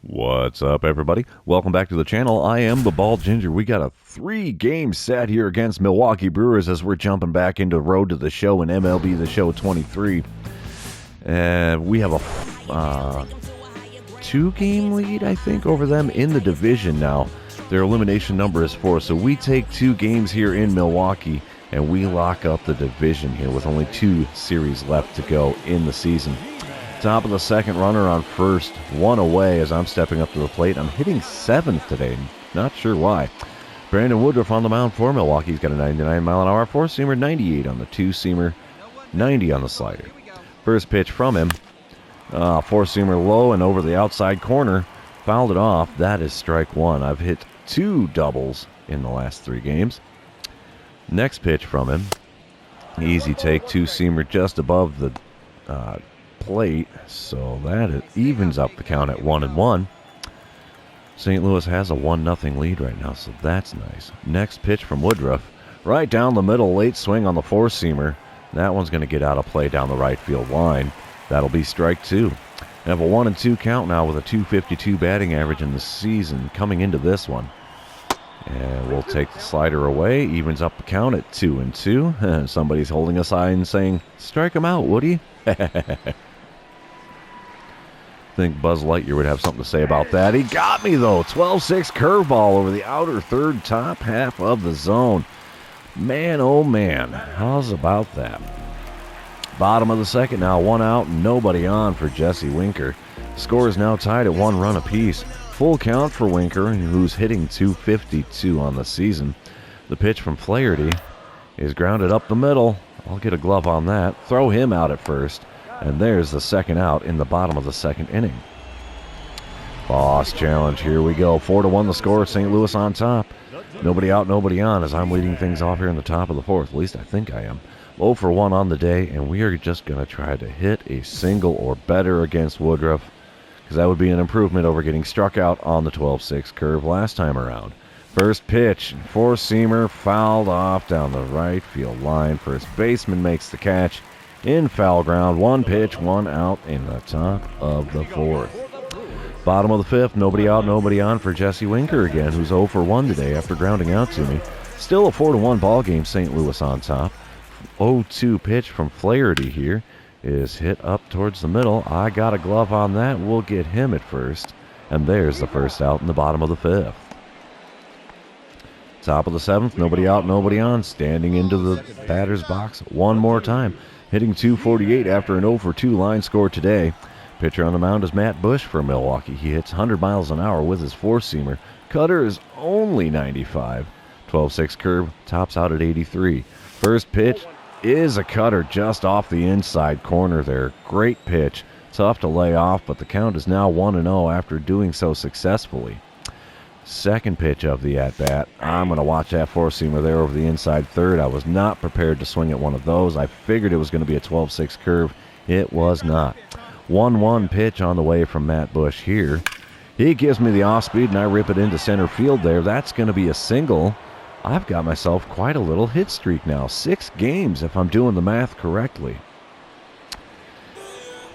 What's up, everybody? Welcome back to the channel. I am the Bald Ginger. We got a 3-game set here against Milwaukee Brewers as we're jumping back into Road to the Show in MLB The Show 23. And we have a 2-game lead, I think, over them in the division now. Their elimination number is 4, so we take 2 games here in Milwaukee, and we lock up the division here with only 2 series left to go in the season. Top of the second, runner on first, 1 away as I'm stepping up to the plate. I'm hitting 7th today, not sure why. Brandon Woodruff on the mound for Milwaukee. He's got a 99-mile-an-hour 4-seamer, 98 on the 2-seamer, 90 on the slider. First pitch from him, 4-seamer low and over the outside corner, fouled it off. That is strike 1. I've hit 2 doubles in the last 3 games. Next pitch from him, easy take, 2-seamer just above the plate, so that it evens up the count at 1-1. St. Louis has a 1-0 lead right now, so that's nice. Next pitch from Woodruff, right down the middle, late swing on the 4-seamer. That one's going to get out of play down the right field line. That'll be strike 2. I have a 1-2 count now with a .252 batting average in the season coming into this one. And we'll take the slider away, evens up the count at 2-2. Somebody's holding a sign saying, "Strike him out, Woody." I think Buzz Lightyear would have something to say about that. He got me, though. 12-6 curveball over the outer third, top half of the zone. Man, oh man, how's about that? Bottom of the second now, 1 out, nobody on for Jesse Winker. Score is now tied at 1 run apiece. Full count for Winker, who's hitting .252 on the season. The pitch from Flaherty is grounded up the middle. I'll get a glove on that. Throw him out at first. And there's the second out in the bottom of the second inning. Boss challenge, here we go. 4-1 the score, St. Louis on top. Nobody out, nobody on as I'm leading things off here in the top of the 4th. At least I think I am. 0 for 1 on the day, and we are just going to try to hit a single or better against Woodruff, because that would be an improvement over getting struck out on the 12-6 curve last time around. First pitch, 4-seamer, fouled off down the right field line. First baseman makes the catch in foul ground. 1 pitch, 1 out in the top of the 4th. Bottom of the 5th, nobody out, nobody on for Jesse Winker again, who's 0 for 1 today after grounding out to me. Still a 4-1 ball game, St. Louis on top. 0-2 pitch from Flaherty here is hit up towards the middle. I got a glove on that. We'll get him at first. And there's the first out in the bottom of the 5th. Top of the 7th, nobody out, nobody on. Standing into the batter's box one more time. Hitting .248 after an 0 for 2 line score today. Pitcher on the mound is Matt Bush for Milwaukee. He hits 100 miles an hour with his 4-seamer. Cutter is only 95. 12-6 curve, tops out at 83. First pitch is a cutter just off the inside corner there. Great pitch. Tough to lay off, but the count is now 1-0 after doing so successfully. Second pitch of the at-bat. I'm going to watch that 4-seamer there over the inside third. I was not prepared to swing at one of those. I figured it was going to be a 12-6 curve. It was not. 1-1 pitch on the way from Matt Bush here. He gives me the off-speed, and I rip it into center field there. That's going to be a single. I've got myself quite a little hit streak now. 6 games if I'm doing the math correctly.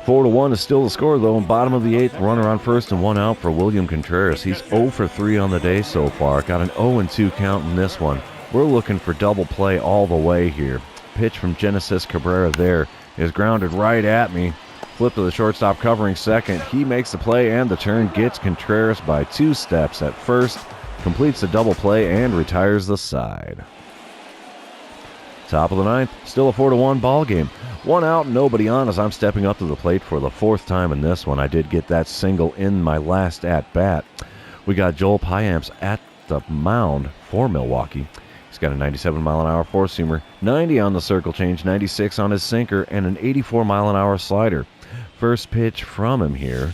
4-1 is still the score, though. Bottom of the 8th, runner on first and 1 out for William Contreras. He's 0 for 3 on the day so far. Got an 0-2 count in this one. We're looking for double play all the way here. Pitch from Genesis Cabrera there is grounded right at me. Flip to the shortstop covering second. He makes the play and the turn, gets Contreras by 2 steps at first, completes the double play and retires the side. Top of the 9th, still a 4-1 ball game. 1 out, nobody on as I'm stepping up to the plate for the 4th time in this one. I did get that single in my last at-bat. We got Joel Payamps at the mound for Milwaukee. He's got a 97-mile-an-hour 4-seamer, 90 on the circle change, 96 on his sinker, and an 84-mile-an-hour slider. First pitch from him here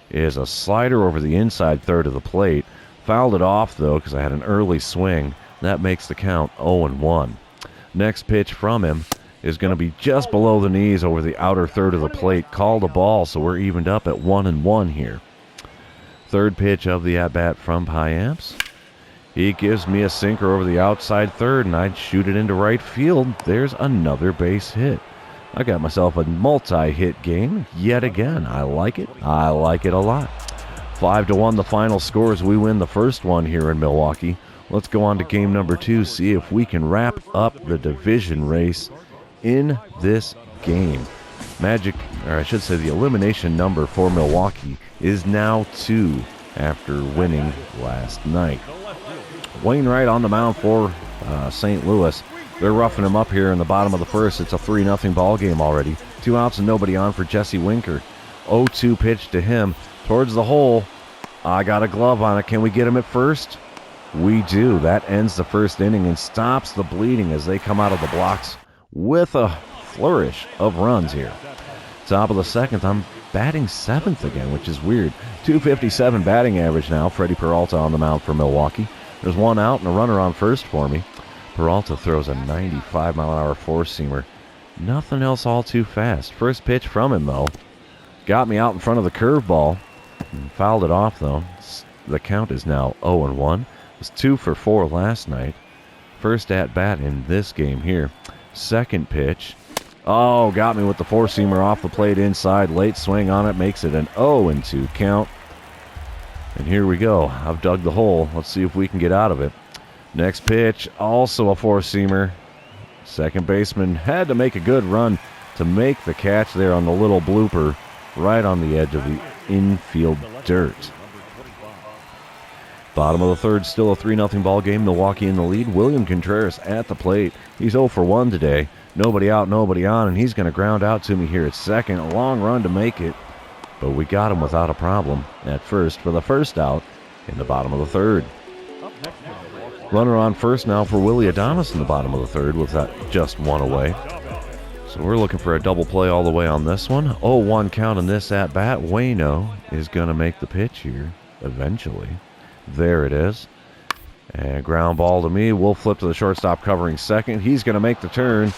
is a slider over the inside third of the plate. Fouled it off, though, because I had an early swing. That makes the count 0-1. Next pitch from him is going to be just below the knees over the outer third of the plate. Called a ball, so we're evened up at 1-1 here. Third pitch of the at-bat from Payamps. He gives me a sinker over the outside third, and I'd shoot it into right field. There's another base hit. I got myself a multi-hit game yet again. I like it. I like it a lot. 5-1 the final score as we win the first one here in Milwaukee. Let's go on to game number 2, see if we can wrap up the division race in this game. The elimination number for Milwaukee is now 2 after winning last night. Wainwright on the mound for St. Louis. They're roughing him up here in the bottom of the first. It's a 3-0 ball game already. 2 outs and nobody on for Jesse Winker. 0-2 pitch to him towards the hole. I got a glove on it. Can we get him at first? We do. That ends the first inning and stops the bleeding as they come out of the blocks with a flourish of runs here. Top of the second, I'm batting 7th again, which is weird. 257 batting average now. Freddie Peralta on the mound for Milwaukee. There's 1 out and a runner on first for me. Peralta throws a 95-mile-an-hour four-seamer. Nothing else all too fast. First pitch from him, though. Got me out in front of the curveball. Fouled it off, though. The count is now 0-1. It was 2 for 4 last night. First at-bat in this game here. Second pitch. Oh, got me with the four-seamer off the plate inside. Late swing on it makes it an 0-2 count. And here we go. I've dug the hole. Let's see if we can get out of it. Next pitch, also a four-seamer. Second baseman had to make a good run to make the catch there on the little blooper right on the edge of the infield dirt. Bottom of the third, still a 3-0 ball game. Milwaukee in the lead. William Contreras at the plate. He's 0 for 1 today. Nobody out, nobody on, and he's going to ground out to me here at second. A long run to make it, but we got him without a problem at first for the first out in the bottom of the third. Runner on first now for Willie Adames in the bottom of the third with that just 1 away. So we're looking for a double play all the way on this one. 0-1 count in this at-bat. Waino is going to make the pitch here eventually. There it is. And ground ball to me. We'll flip to the shortstop covering second. He's going to make the turn.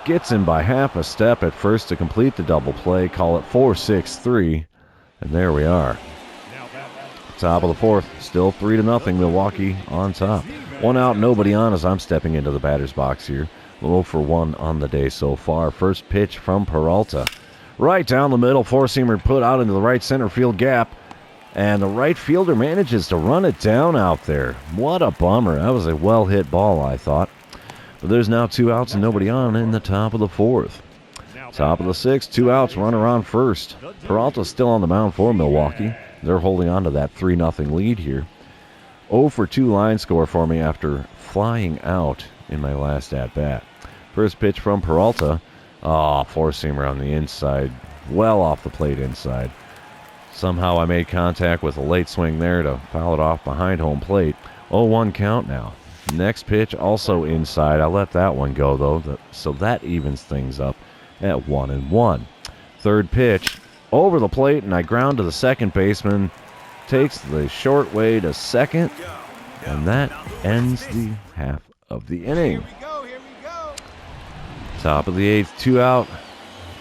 Gets in by half a step at first to complete the double play. Call it 4-6-3. And there we are. Top of the fourth. Still 3-0. Milwaukee on top. 1 out, nobody on as I'm stepping into the batter's box here. 0 for 1 on the day so far. First pitch from Peralta. Right down the middle. Four-seamer put out into the right center field gap. And the right fielder manages to run it down out there. What a bummer. That was a well-hit ball, I thought. But there's now 2 outs and nobody on in the top of the fourth. Top of the sixth, 2 outs, runner on first. Peralta's still on the mound for Milwaukee. They're holding on to that 3-0 lead here. 0 for 2 line score for me after flying out in my last at-bat. First pitch from Peralta. Four-seamer on the inside. Well off the plate inside. Somehow I made contact with a late swing there to foul it off behind home plate. 0-1 count now. Next pitch also inside. I let that one go, though, so that evens things up at 1-1. Third pitch over the plate, and I ground to the second baseman. Takes the short way to second, and that ends the half of the inning. Top of the eighth, 2 out.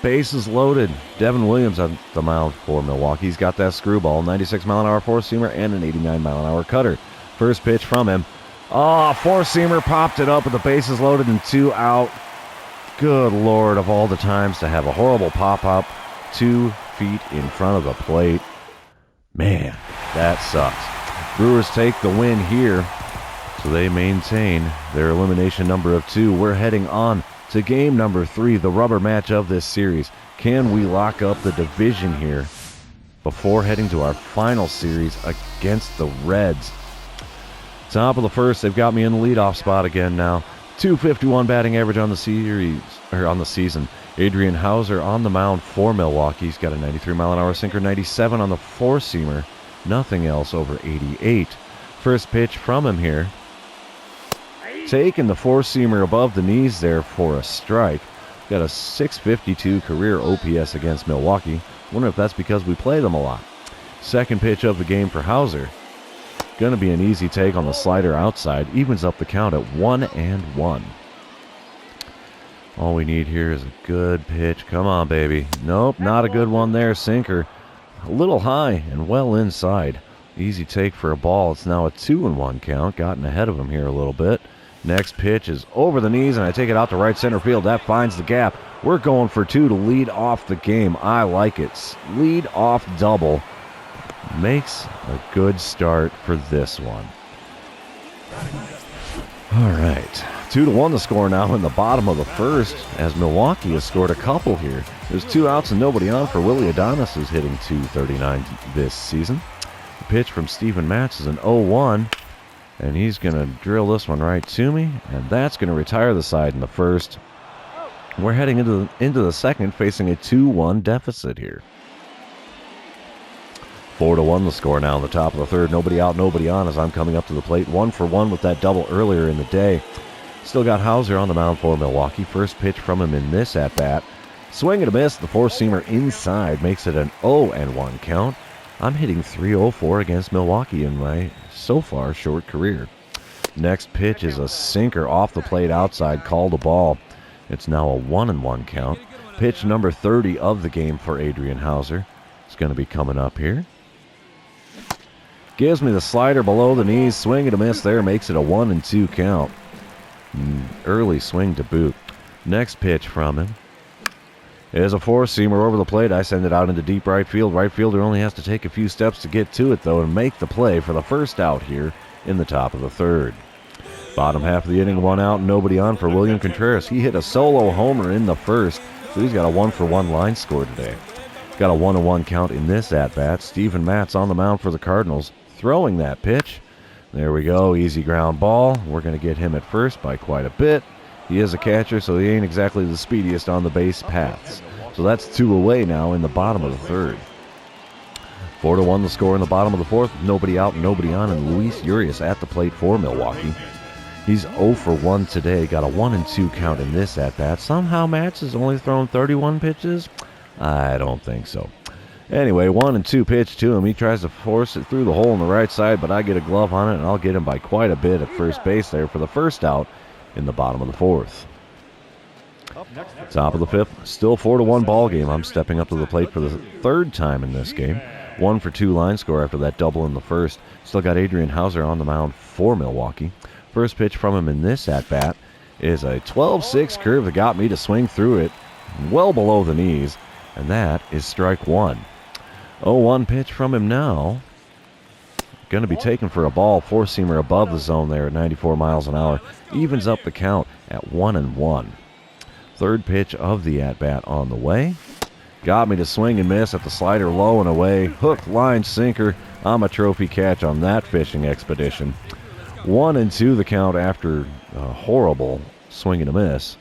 Bases loaded. Devin Williams on the mound for Milwaukee. He's got that screwball, 96-mile-an-hour four-seamer and an 89-mile-an-hour cutter. First pitch from him. Four-seamer popped it up with the bases loaded and 2 out. Good Lord, of all the times to have a horrible pop-up 2 feet in front of the plate. Man, that sucks. Brewers take the win here, so they maintain their elimination number of 2. We're heading on to game number 3, the rubber match of this series. Can we lock up the division here before heading to our final series against the Reds? Top of the first, they've got me in the leadoff spot again now. 251 batting average on the season. Adrian Hauser on the mound for Milwaukee. He's got a 93-mile-an-hour sinker, 97 on the four-seamer. Nothing else over 88. First pitch from him here. Taking the four-seamer above the knees there for a strike. Got a 652 career OPS against Milwaukee. Wonder if that's because we play them a lot. Second pitch of the game for Hauser. Going to be an easy take on the slider outside. Evens up the count at 1-1. All we need here is a good pitch. Come on, baby. Nope, not a good one there. Sinker. A little high and well inside. Easy take for a ball. It's now a 2-1 count. Gotten ahead of him here a little bit. Next pitch is over the knees, and I take it out to right center field. That finds the gap. We're going for 2 to lead off the game. I like it. Lead off double makes a good start for this one. All right, 2-1 the score now in the bottom of the first, as Milwaukee has scored a couple here. There's 2 outs and nobody on for Willie Adonis, who's hitting .239 this season. The pitch from Steven Matz is an 0-1, and he's going to drill this one right to me, and that's going to retire the side in the first. We're heading into the second, facing a 2-1 deficit here. 4-1 the score now in the top of the third. Nobody out, nobody on as I'm coming up to the plate. 1-for-1 with that double earlier in the day. Still got Hauser on the mound for Milwaukee. First pitch from him in this at-bat. Swing and a miss. The four-seamer inside makes it an 0-1 count. I'm hitting .304 against Milwaukee in my, so far, short career. Next pitch is a sinker off the plate outside, called a ball. It's now a 1-1 count. Pitch number 30 of the game for Adrian Hauser. It's going to be coming up here. Gives me the slider below the knees. Swing and a miss there. Makes it a 1-2 count. Early swing to boot. Next pitch from him is a four-seamer over the plate. I send it out into deep right field. Right fielder only has to take a few steps to get to it, though, and make the play for the first out here in the top of the third. Bottom half of the inning, 1 out, nobody on for William Contreras. He hit a solo homer in the first, so he's got a 1-for-1 line score today. Got a 1-1 count in this at-bat. Steven Matz on the mound for the Cardinals, throwing that pitch. There we go, easy ground ball. We're going to get him at first by quite a bit. He is a catcher, so he ain't exactly the speediest on the base paths. So that's 2 away now in the bottom of the third. 4-1 the score in the bottom of the fourth. Nobody out, nobody on, and Luis Urias at the plate for Milwaukee. He's 0-for-1 today. Got a 1-2 count in this at-bat. Somehow Matz has only thrown 31 pitches? I don't think so. Anyway, 1-2 pitch to him. He tries to force it through the hole on the right side, but I get a glove on it, and I'll get him by quite a bit at first base there for the first out in the bottom of the fourth. Top of the fifth, still 4-1 ball game. I'm stepping up to the plate for the third time in this game. 1-for-2 line score after that double in the first. Still got Adrian Hauser on the mound for Milwaukee. First pitch from him in this at-bat is a 12-6 curve that got me to swing through it well below the knees, and that is strike one. 0-1 pitch from him now. Going to be taken for a ball. Four-seamer above the zone there at 94 miles an hour. Evens up the count at 1-1. Third pitch of the at-bat on the way. Got me to swing and miss at the slider low and away. Hook, line, sinker. I'm a trophy catch on that fishing expedition. 1-2 the count after a horrible swing and a miss.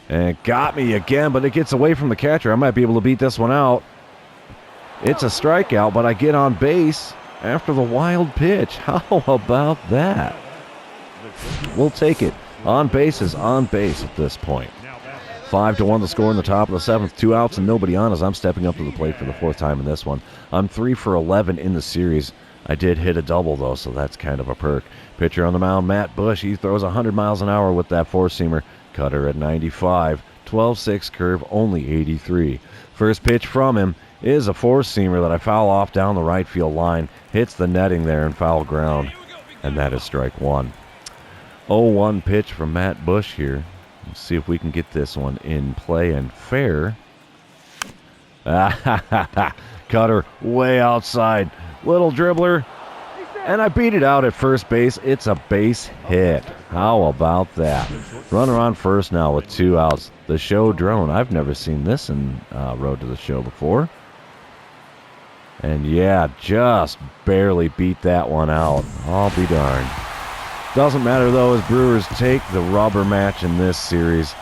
And it got me again, but it gets away from the catcher. I might be able to beat this one out. It's a strikeout, but I get on base after the wild pitch. How about that? We'll take it. On base is on base at this point. 5-1 the score in the top of the seventh. 2 outs and nobody on as I'm stepping up to the plate for the fourth time in this one. I'm 3-for-11 in the series. I did hit a double, though, so that's kind of a perk. Pitcher on the mound, Matt Bush. He throws 100 miles an hour with that four-seamer. Cutter at 95. 12-6 curve, only 83. First pitch from him is a four-seamer that I foul off down the right field line. Hits the netting there in foul ground, and that is strike one. 0-1 pitch from Matt Bush here. Let's see if we can get this one in play and fair. Cutter way outside. Little dribbler. And I beat it out at first base. It's a base hit. How about that? Runner on first now with 2 outs. The show drone. I've never seen this in Road to the Show before. And yeah, just barely beat that one out. I'll be darned. Doesn't matter though, as Brewers take the rubber match in this series.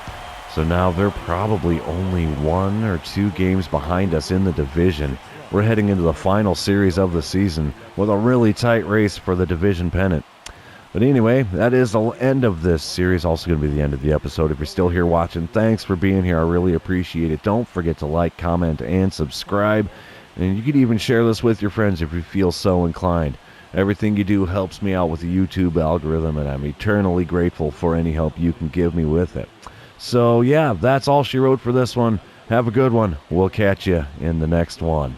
So now they're probably only 1 or 2 games behind us in the division. We're heading into the final series of the season with a really tight race for the division pennant. But anyway, that is the end of this series. Also going to be the end of the episode. If you're still here watching, thanks for being here. I really appreciate it. Don't forget to like, comment, and subscribe. And you could even share this with your friends if you feel so inclined. Everything you do helps me out with the YouTube algorithm, and I'm eternally grateful for any help you can give me with it. So yeah, that's all she wrote for this one. Have a good one. We'll catch you in the next one.